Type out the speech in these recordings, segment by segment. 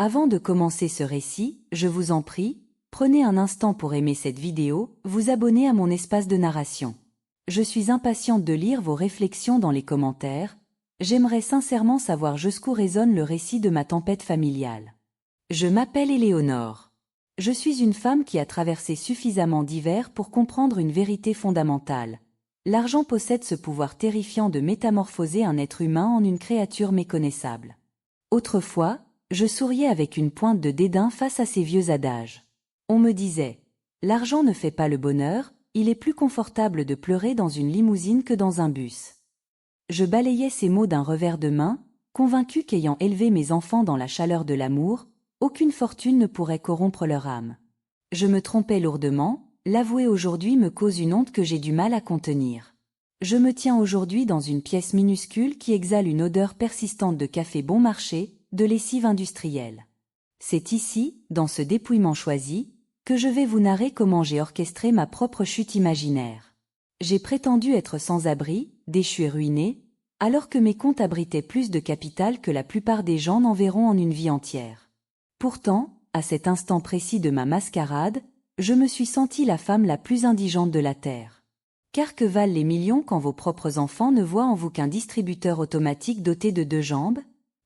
Avant de commencer ce récit, je vous en prie, prenez un instant pour aimer cette vidéo, vous abonner à mon espace de narration. Je suis impatiente de lire vos réflexions dans les commentaires. J'aimerais sincèrement savoir jusqu'où résonne le récit de ma tempête familiale. Je m'appelle Éléonore. Je suis une femme qui a traversé suffisamment d'hivers pour comprendre une vérité fondamentale. L'argent possède ce pouvoir terrifiant de métamorphoser un être humain en une créature méconnaissable. Autrefois, je souriais avec une pointe de dédain face à ces vieux adages. On me disait « L'argent ne fait pas le bonheur, il est plus confortable de pleurer dans une limousine que dans un bus. » Je balayais ces mots d'un revers de main, convaincu qu'ayant élevé mes enfants dans la chaleur de l'amour, aucune fortune ne pourrait corrompre leur âme. Je me trompais lourdement, l'avouer aujourd'hui me cause une honte que j'ai du mal à contenir. Je me tiens aujourd'hui dans une pièce minuscule qui exhale une odeur persistante de café bon marché, de lessive industrielle. C'est ici, dans ce dépouillement choisi, que je vais vous narrer comment j'ai orchestré ma propre chute imaginaire. J'ai prétendu être sans abri, déchu et ruiné, alors que mes comptes abritaient plus de capital que la plupart des gens n'en verront en une vie entière. Pourtant, à cet instant précis de ma mascarade, je me suis sentie la femme la plus indigente de la terre. Car que valent les millions quand vos propres enfants ne voient en vous qu'un distributeur automatique doté de 2 jambes?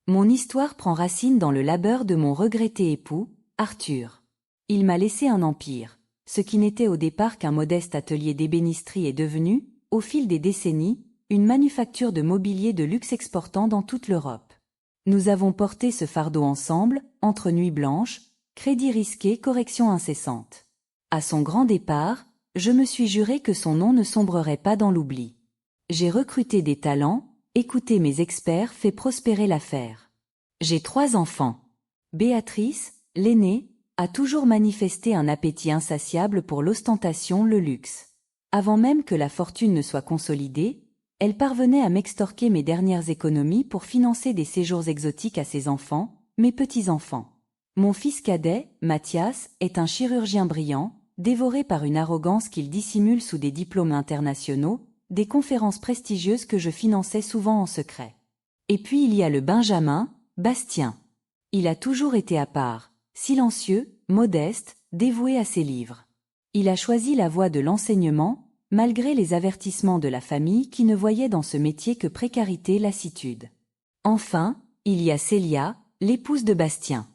Mon histoire prend racine dans le labeur de mon regretté époux, Arthur. Il m'a laissé un empire. Ce qui n'était au départ qu'un modeste atelier d'ébénisterie est devenu, au fil des décennies, une manufacture de mobilier de luxe exportant dans toute l'Europe. Nous avons porté ce fardeau ensemble, entre nuits blanches, crédits risqués, corrections incessantes. À son grand départ, je me suis juré que son nom ne sombrerait pas dans l'oubli. J'ai recruté des talents, écouté mes experts, fait prospérer l'affaire. J'ai 3 enfants. Béatrice, l'aînée, a toujours manifesté un appétit insatiable pour l'ostentation, le luxe. Avant même que la fortune ne soit consolidée, elle parvenait à m'extorquer mes dernières économies pour financer des séjours exotiques à ses enfants, mes petits-enfants. Mon fils cadet, Mathias, est un chirurgien brillant, dévoré par une arrogance qu'il dissimule sous des diplômes internationaux, des conférences prestigieuses que je finançais souvent en secret. Et puis il y a le Benjamin, Bastien. Il a toujours été à part, silencieux, modeste, dévoué à ses livres. Il a choisi la voie de l'enseignement, malgré les avertissements de la famille qui ne voyait dans ce métier que précarité, lassitude. Enfin, il y a Célia, l'épouse de Bastien.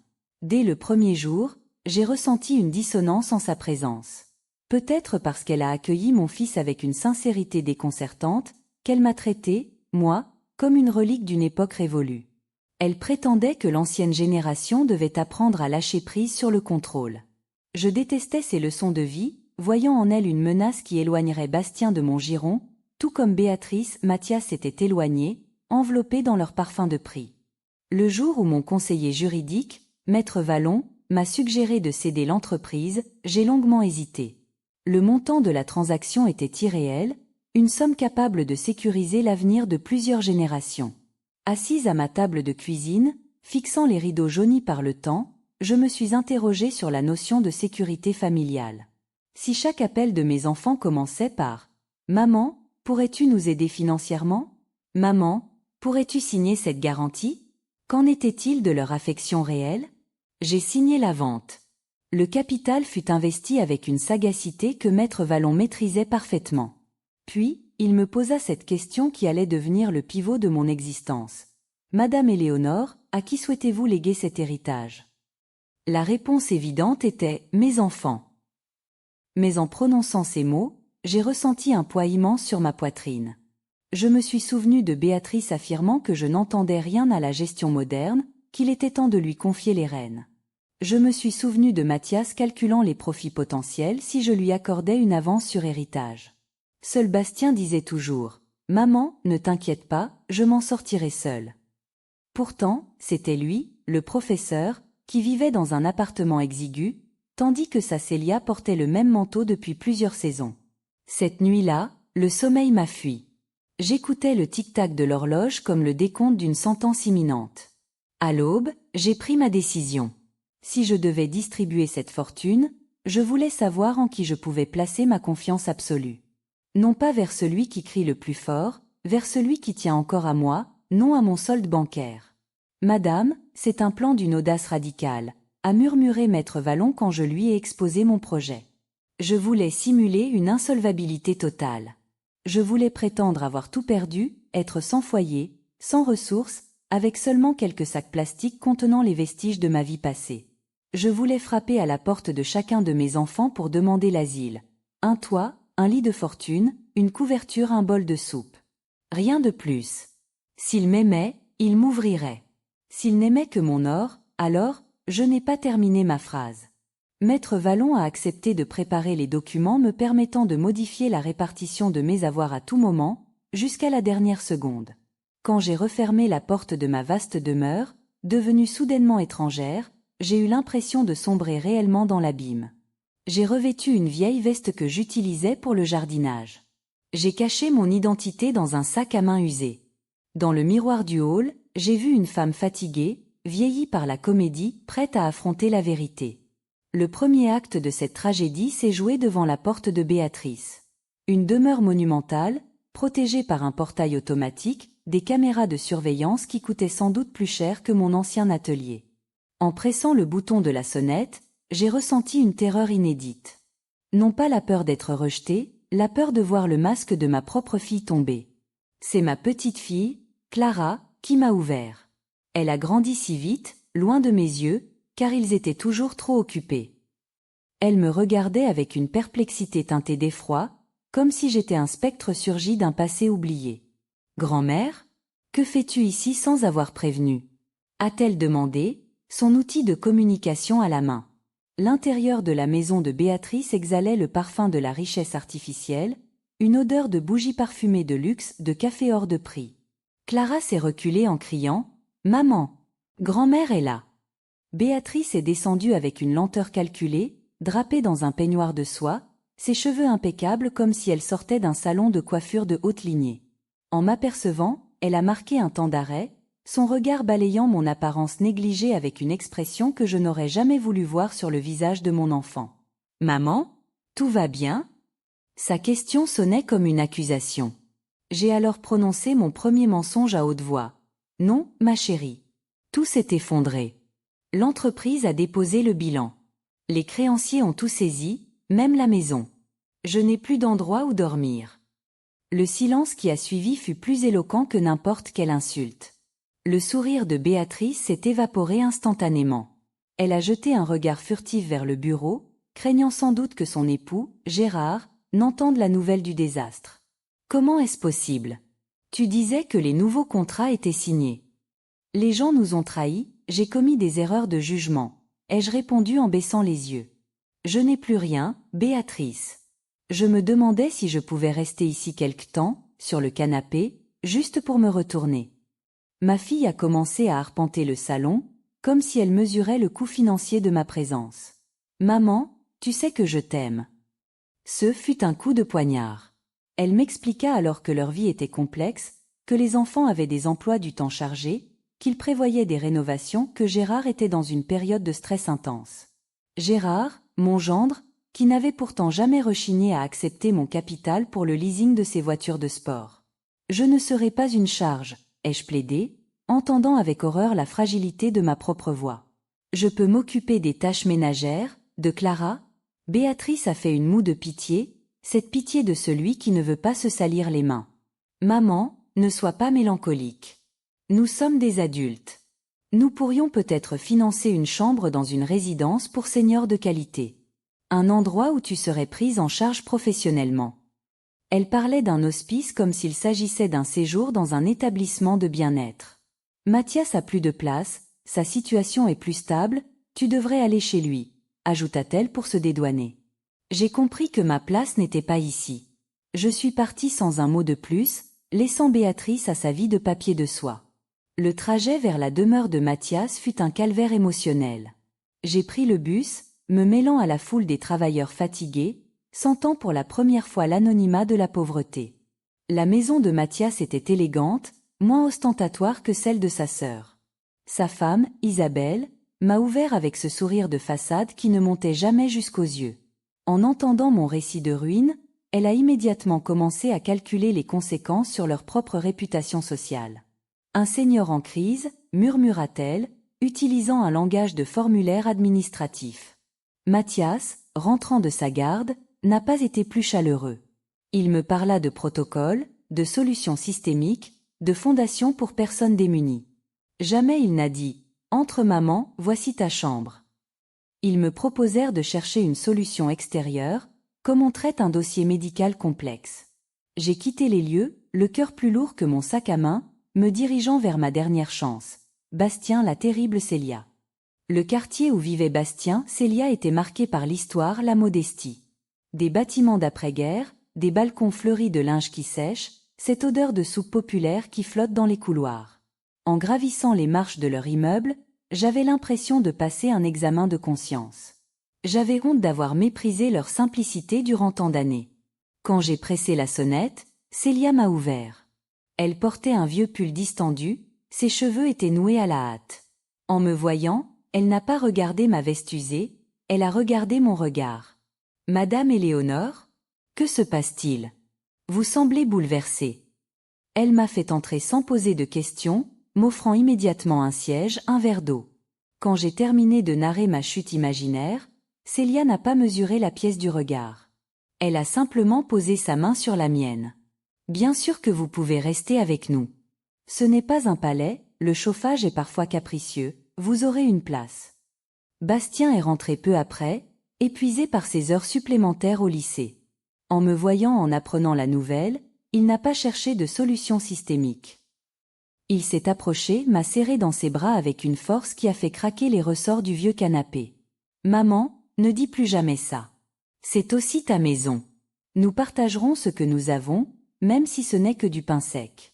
Dès le premier jour, j'ai ressenti une dissonance en sa présence. Peut-être parce qu'elle a accueilli mon fils avec une sincérité déconcertante, qu'elle m'a traité, moi, comme une relique d'une époque révolue. Elle prétendait que l'ancienne génération devait apprendre à lâcher prise sur le contrôle. Je détestais ces leçons de vie, voyant en elle une menace qui éloignerait Bastien de mon giron, tout comme Béatrice, Mathias s'étaient éloignés, enveloppés dans leur parfum de prix. Le jour où mon conseiller juridique, Maître Vallon, m'a suggéré de céder l'entreprise, j'ai longuement hésité. Le montant de la transaction était irréel, une somme capable de sécuriser l'avenir de plusieurs générations. Assise à ma table de cuisine, fixant les rideaux jaunis par le temps, je me suis interrogée sur la notion de sécurité familiale. Si chaque appel de mes enfants commençait par « Maman, pourrais-tu nous aider financièrement ? Maman, pourrais-tu signer cette garantie ?» Qu'en était-il de leur affection réelle? J'ai signé la vente. Le capital fut investi avec une sagacité que Maître Vallon maîtrisait parfaitement. Puis, il me posa cette question qui allait devenir le pivot de mon existence. « Madame Éléonore, à qui souhaitez-vous léguer cet héritage ?» La réponse évidente était « Mes enfants ». Mais en prononçant ces mots, j'ai ressenti un poids immense sur ma poitrine. Je me suis souvenu de Béatrice affirmant que je n'entendais rien à la gestion moderne, qu'il était temps de lui confier les rênes. Je me suis souvenu de Mathias calculant les profits potentiels si je lui accordais une avance sur héritage. Seul Bastien disait toujours « Maman, ne t'inquiète pas, je m'en sortirai seul ». Pourtant, c'était lui, le professeur, qui vivait dans un appartement exigu, tandis que sa Célia portait le même manteau depuis plusieurs saisons. Cette nuit-là, le sommeil m'a fui. J'écoutais le tic-tac de l'horloge comme le décompte d'une sentence imminente. À l'aube, j'ai pris ma décision. Si je devais distribuer cette fortune, je voulais savoir en qui je pouvais placer ma confiance absolue. Non pas vers celui qui crie le plus fort, vers celui qui tient encore à moi, non à mon solde bancaire. Madame, c'est un plan d'une audace radicale, a murmuré maître Vallon quand je lui ai exposé mon projet. Je voulais simuler une insolvabilité totale. Je voulais prétendre avoir tout perdu, être sans foyer, sans ressources, avec seulement quelques sacs plastiques contenant les vestiges de ma vie passée. Je voulais frapper à la porte de chacun de mes enfants pour demander l'asile. Un toit, un lit de fortune, une couverture, un bol de soupe. Rien de plus. S'il m'aimait, il m'ouvrirait. S'il n'aimait que mon or, alors, je n'ai pas terminé ma phrase. Maître Vallon a accepté de préparer les documents me permettant de modifier la répartition de mes avoirs à tout moment, jusqu'à la dernière seconde. Quand j'ai refermé la porte de ma vaste demeure, devenue soudainement étrangère, j'ai eu l'impression de sombrer réellement dans l'abîme. J'ai revêtu une vieille veste que j'utilisais pour le jardinage. J'ai caché mon identité dans un sac à main usé. Dans le miroir du hall, j'ai vu une femme fatiguée, vieillie par la comédie, prête à affronter la vérité. Le premier acte de cette tragédie s'est joué devant la porte de Béatrice. Une demeure monumentale, protégée par un portail automatique, des caméras de surveillance qui coûtaient sans doute plus cher que mon ancien atelier. En pressant le bouton de la sonnette, j'ai ressenti une terreur inédite. Non pas la peur d'être rejetée, la peur de voir le masque de ma propre fille tomber. C'est ma petite fille, Clara, qui m'a ouvert. Elle a grandi si vite, loin de mes yeux, car ils étaient toujours trop occupés. Elle me regardait avec une perplexité teintée d'effroi, comme si j'étais un spectre surgi d'un passé oublié. « Grand-mère, que fais-tu ici sans avoir prévenu ?» a-t-elle demandé, son outil de communication à la main. L'intérieur de la maison de Béatrice exhalait le parfum de la richesse artificielle, une odeur de bougies parfumées de luxe, de café hors de prix. Clara s'est reculée en criant « Maman, grand-mère est là !» Béatrice est descendue avec une lenteur calculée, drapée dans un peignoir de soie, ses cheveux impeccables comme si elle sortait d'un salon de coiffure de haute lignée. En m'apercevant, elle a marqué un temps d'arrêt, son regard balayant mon apparence négligée avec une expression que je n'aurais jamais voulu voir sur le visage de mon enfant. « Maman, tout va bien ?» Sa question sonnait comme une accusation. J'ai alors prononcé mon premier mensonge à haute voix. « Non, ma chérie. » Tout s'est effondré. L'entreprise a déposé le bilan. Les créanciers ont tout saisi, même la maison. Je n'ai plus d'endroit où dormir. Le silence qui a suivi fut plus éloquent que n'importe quelle insulte. Le sourire de Béatrice s'est évaporé instantanément. Elle a jeté un regard furtif vers le bureau, craignant sans doute que son époux, Gérard, n'entende la nouvelle du désastre. « Comment est-ce possible ? Tu disais que les nouveaux contrats étaient signés. » « Les gens nous ont trahis, j'ai commis des erreurs de jugement, » ai-je répondu en baissant les yeux. « Je n'ai plus rien, Béatrice. » Je me demandais si je pouvais rester ici quelque temps, sur le canapé, juste pour me retourner. Ma fille a commencé à arpenter le salon, comme si elle mesurait le coût financier de ma présence. « Maman, tu sais que je t'aime. » Ce fut un coup de poignard. Elle m'expliqua alors que leur vie était complexe, que les enfants avaient des emplois du temps chargés, qu'ils prévoyaient des rénovations, que Gérard était dans une période de stress intense. Gérard, mon gendre, qui n'avait pourtant jamais rechigné à accepter mon capital pour le leasing de ses voitures de sport. « Je ne serai pas une charge, » ai-je plaidé, entendant avec horreur la fragilité de ma propre voix. « Je peux m'occuper des tâches ménagères, de Clara ?» Béatrice a fait une moue de pitié, cette pitié de celui qui ne veut pas se salir les mains. « Maman, ne sois pas mélancolique. Nous sommes des adultes. Nous pourrions peut-être financer une chambre dans une résidence pour seniors de qualité. Un endroit où tu serais prise en charge professionnellement. » Elle parlait d'un hospice comme s'il s'agissait d'un séjour dans un établissement de bien-être. « Mathias a plus de place, sa situation est plus stable, tu devrais aller chez lui, » ajouta-t-elle pour se dédouaner. J'ai compris que ma place n'était pas ici. Je suis partie sans un mot de plus, laissant Béatrice à sa vie de papier de soie. Le trajet vers la demeure de Mathias fut un calvaire émotionnel. J'ai pris le bus, me mêlant à la foule des travailleurs fatigués, sentant pour la première fois l'anonymat de la pauvreté. La maison de Mathias était élégante, moins ostentatoire que celle de sa sœur. Sa femme, Isabelle, m'a ouvert avec ce sourire de façade qui ne montait jamais jusqu'aux yeux. En entendant mon récit de ruine, elle a immédiatement commencé à calculer les conséquences sur leur propre réputation sociale. Un senior en crise, murmura-t-elle, utilisant un langage de formulaire administratif. Mathias, rentrant de sa garde, n'a pas été plus chaleureux. Il me parla de protocoles, de solutions systémiques, de fondations pour personnes démunies. Jamais il n'a dit « Entre maman, voici ta chambre ». Ils me proposèrent de chercher une solution extérieure, comme on traite un dossier médical complexe. J'ai quitté les lieux, le cœur plus lourd que mon sac à main, me dirigeant vers ma dernière chance, Bastien la terrible Célia. Le quartier où vivait Bastien, Célia était marqué par l'histoire, la modestie. Des bâtiments d'après-guerre, des balcons fleuris de linge qui sèche, cette odeur de soupe populaire qui flotte dans les couloirs. En gravissant les marches de leur immeuble, j'avais l'impression de passer un examen de conscience. J'avais honte d'avoir méprisé leur simplicité durant tant d'années. Quand j'ai pressé la sonnette, Célia m'a ouvert. Elle portait un vieux pull distendu, ses cheveux étaient noués à la hâte. En me voyant, elle n'a pas regardé ma veste usée, elle a regardé mon regard. « Madame Éléonore ? Que se passe-t-il ? Vous semblez bouleversée. » Elle m'a fait entrer sans poser de questions, m'offrant immédiatement un siège, un verre d'eau. Quand j'ai terminé de narrer ma chute imaginaire, Célia n'a pas mesuré la pièce du regard. Elle a simplement posé sa main sur la mienne. « Bien sûr que vous pouvez rester avec nous. Ce n'est pas un palais, le chauffage est parfois capricieux, vous aurez une place. » Bastien est rentré peu après, épuisé par ses heures supplémentaires au lycée. En me voyant en apprenant la nouvelle, il n'a pas cherché de solution systémique. Il s'est approché, m'a serré dans ses bras avec une force qui a fait craquer les ressorts du vieux canapé. « Maman, ne dis plus jamais ça. C'est aussi ta maison. Nous partagerons ce que nous avons, même si ce n'est que du pain sec. »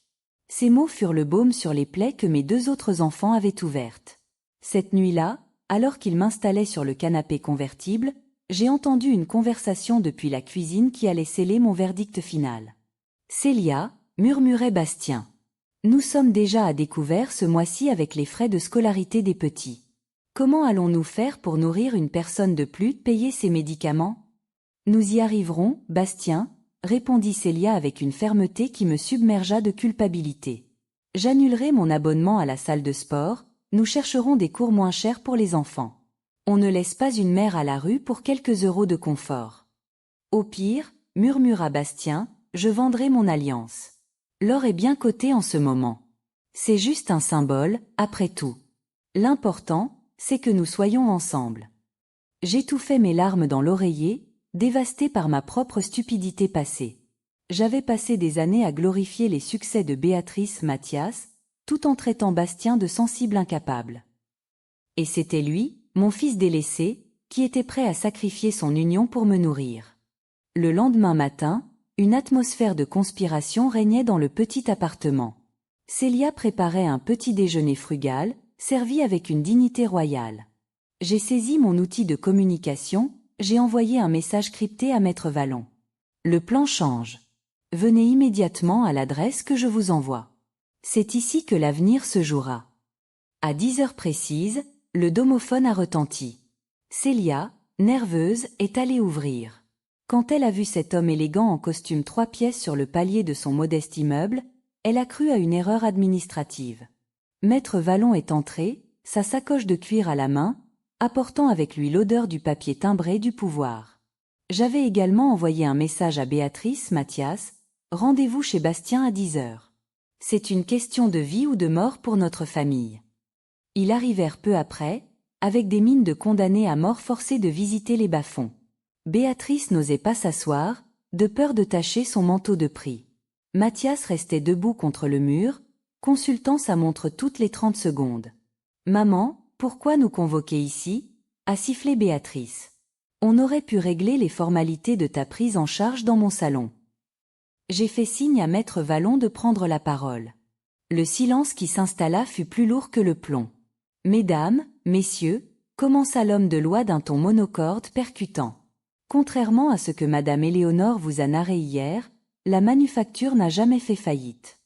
Ces mots furent le baume sur les plaies que mes deux autres enfants avaient ouvertes. Cette nuit-là, alors qu'ils m'installaient sur le canapé convertible, j'ai entendu une conversation depuis la cuisine qui allait sceller mon verdict final. « Célia, » murmurait Bastien. « Nous sommes déjà à découvert ce mois-ci avec les frais de scolarité des petits. Comment allons-nous faire pour nourrir une personne de plus, payer ses médicaments ? » « Nous y arriverons, Bastien, » répondit Célia avec une fermeté qui me submergea de culpabilité. « J'annulerai mon abonnement à la salle de sport, nous chercherons des cours moins chers pour les enfants. On ne laisse pas une mère à la rue pour quelques euros de confort. »« Au pire, » murmura Bastien, « je vendrai mon alliance. L'or est bien coté en ce moment. C'est juste un symbole, après tout. L'important, c'est que nous soyons ensemble. » J'étouffais mes larmes dans l'oreiller, dévasté par ma propre stupidité passée. J'avais passé des années à glorifier les succès de Béatrice Mathias, tout en traitant Bastien de sensible incapable. Et c'était lui, mon fils délaissé, qui était prêt à sacrifier son union pour me nourrir. Le lendemain matin, une atmosphère de conspiration régnait dans le petit appartement. Célia préparait un petit déjeuner frugal, servi avec une dignité royale. J'ai saisi mon outil de communication, j'ai envoyé un message crypté à Maître Vallon. « Le plan change. Venez immédiatement à l'adresse que je vous envoie. C'est ici que l'avenir se jouera. » À 10 heures précises, le domophone a retenti. Célia, nerveuse, est allée ouvrir. Quand elle a vu cet homme élégant en costume 3 pièces sur le palier de son modeste immeuble, elle a cru à une erreur administrative. Maître Vallon est entré, sa sacoche de cuir à la main, apportant avec lui l'odeur du papier timbré du pouvoir. J'avais également envoyé un message à Béatrice Mathias, « Rendez-vous chez Bastien à 10 heures. C'est une question de vie ou de mort pour notre famille. » Ils arrivèrent peu après, avec des mines de condamnés à mort forcés de visiter les bas-fonds. Béatrice n'osait pas s'asseoir, de peur de tacher son manteau de prix. Mathias restait debout contre le mur, consultant sa montre toutes les 30 secondes. « Maman, pourquoi nous convoquer ici ?» a sifflé Béatrice. « On aurait pu régler les formalités de ta prise en charge dans mon salon. » J'ai fait signe à Maître Vallon de prendre la parole. Le silence qui s'installa fut plus lourd que le plomb. « Mesdames, messieurs, » commença l'homme de loi d'un ton monocorde percutant. « Contrairement à ce que Madame Éléonore vous a narré hier, la manufacture n'a jamais fait faillite.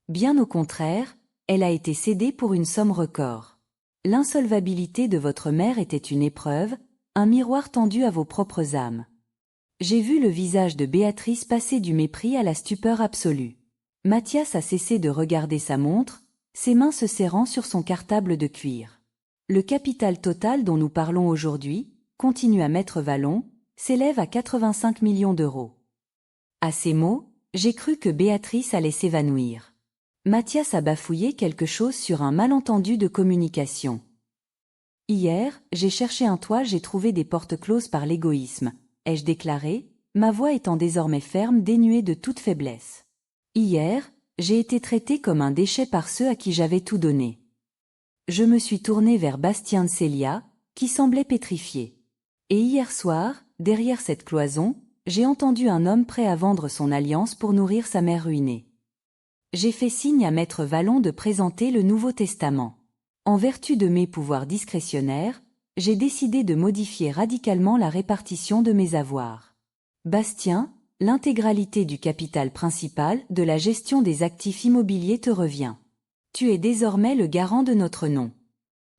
Bien au contraire, elle a été cédée pour une somme record. L'insolvabilité de votre mère était une épreuve, un miroir tendu à vos propres âmes. » J'ai vu le visage de Béatrice passer du mépris à la stupeur absolue. Mathias a cessé de regarder sa montre, ses mains se serrant sur son cartable de cuir. Le capital total dont nous parlons aujourd'hui, continua maître Vallon, s'élève à 85 millions d'euros. À ces mots, j'ai cru que Béatrice allait s'évanouir. Mathias a bafouillé quelque chose sur un malentendu de communication. Hier, j'ai cherché un toit, j'ai trouvé des portes closes par l'égoïsme, ai-je déclaré, ma voix étant désormais ferme, dénuée de toute faiblesse. Hier, j'ai été traité comme un déchet par ceux à qui j'avais tout donné. Je me suis tourné vers Bastien de Célia, qui semblait pétrifié. Et hier soir, derrière cette cloison, j'ai entendu un homme prêt à vendre son alliance pour nourrir sa mère ruinée. J'ai fait signe à maître Vallon de présenter le Nouveau Testament. En vertu de mes pouvoirs discrétionnaires, j'ai décidé de modifier radicalement la répartition de mes avoirs. Bastien, l'intégralité du capital principal de la gestion des actifs immobiliers te revient. Tu es désormais le garant de notre nom.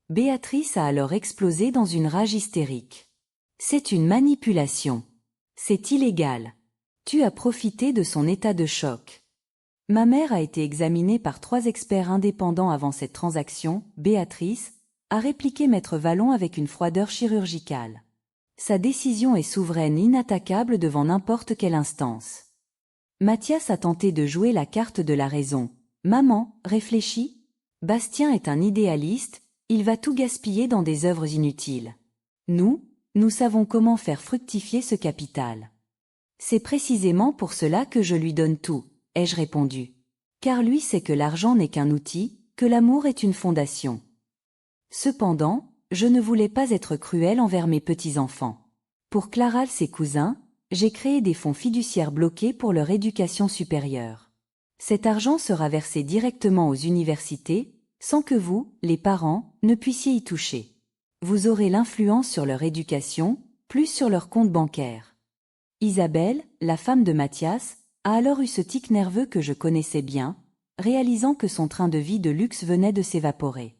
Béatrice a alors explosé dans une rage hystérique. C'est une manipulation. C'est illégal. Tu as profité de son état de choc. Ma mère a été examinée par 3 experts indépendants avant cette transaction, Béatrice, a répliqué maître Vallon avec une froideur chirurgicale. Sa décision est souveraine, inattaquable devant n'importe quelle instance. Mathias a tenté de jouer la carte de la raison. Maman, réfléchis. Bastien est un idéaliste, il va tout gaspiller dans des œuvres inutiles. Nous savons comment faire fructifier ce capital. C'est précisément pour cela que je lui donne tout, ai-je répondu. Car lui sait que l'argent n'est qu'un outil, que l'amour est une fondation. Cependant, je ne voulais pas être cruel envers mes petits-enfants. Pour Clara et ses cousins, j'ai créé des fonds fiduciaires bloqués pour leur éducation supérieure. Cet argent sera versé directement aux universités, sans que vous, les parents, ne puissiez y toucher. Vous aurez l'influence sur leur éducation, plus sur leur compte bancaire. Isabelle, la femme de Mathias, a alors eu ce tic nerveux que je connaissais bien, réalisant que son train de vie de luxe venait de s'évaporer.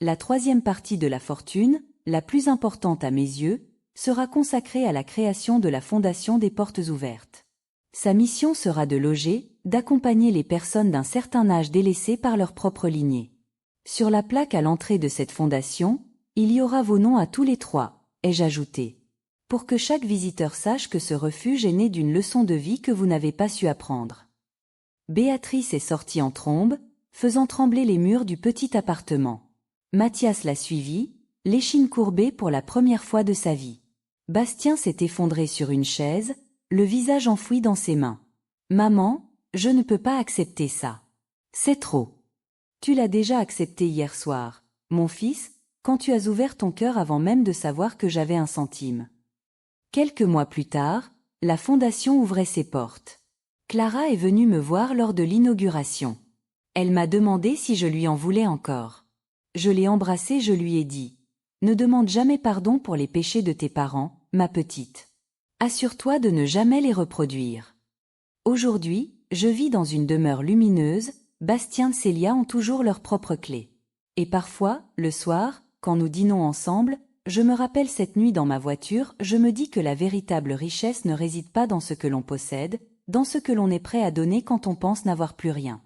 La 3e partie de la fortune, la plus importante à mes yeux, sera consacrée à la création de la Fondation des Portes Ouvertes. Sa mission sera de loger, d'accompagner les personnes d'un certain âge délaissées par leur propre lignée. Sur la plaque à l'entrée de cette fondation, il y aura vos noms à tous les 3, ai-je ajouté. Pour que chaque visiteur sache que ce refuge est né d'une leçon de vie que vous n'avez pas su apprendre. Béatrice est sortie en trombe, faisant trembler les murs du petit appartement. Mathias l'a suivie, l'échine courbée pour la première fois de sa vie. Bastien s'est effondré sur une chaise, le visage enfoui dans ses mains. « Maman, je ne peux pas accepter ça. C'est trop. Tu l'as déjà accepté hier soir, mon fils, quand tu as ouvert ton cœur avant même de savoir que j'avais un centime. » Quelques mois plus tard, la fondation ouvrait ses portes. Clara est venue me voir lors de l'inauguration. Elle m'a demandé si je lui en voulais encore. Je l'ai embrassée, je lui ai dit « Ne demande jamais pardon pour les péchés de tes parents, ma petite. Assure-toi de ne jamais les reproduire. » Aujourd'hui, je vis dans une demeure lumineuse, Bastien et Célia ont toujours leur propre clé. Et parfois, le soir, quand nous dînons ensemble, je me rappelle cette nuit dans ma voiture, je me dis que la véritable richesse ne réside pas dans ce que l'on possède, dans ce que l'on est prêt à donner quand on pense n'avoir plus rien.